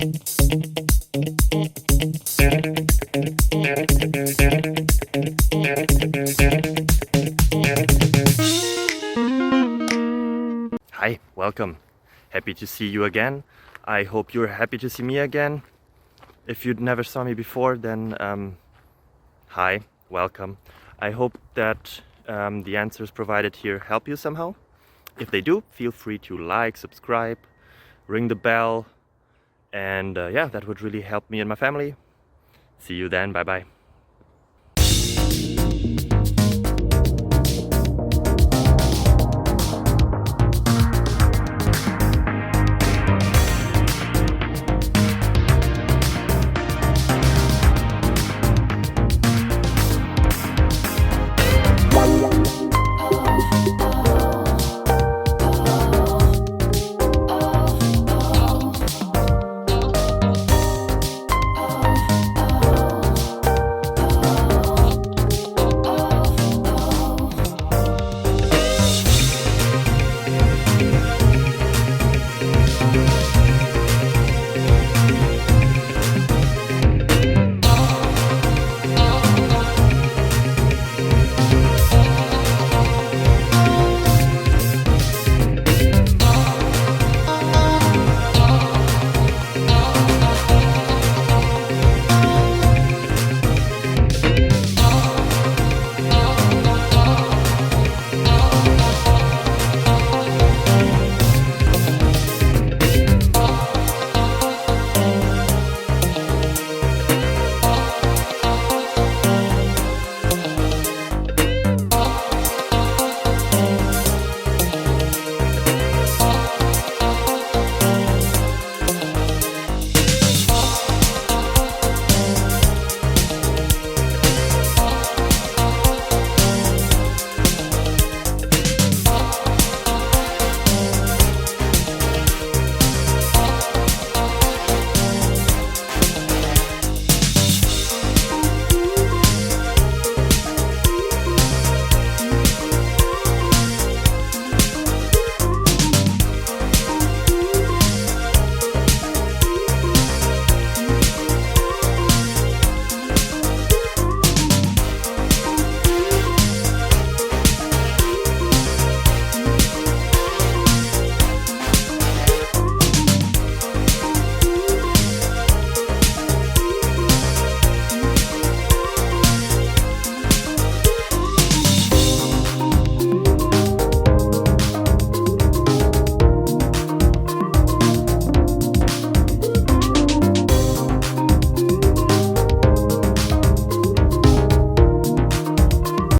Hi, welcome. Happy to see you again. I hope you're happy to see me again. If you never saw me before, then hi, welcome. I hope that the answers provided here help you somehow. If they do, feel free to like, subscribe, ring the bell, and yeah, that would really help me and my family. See you then, bye bye.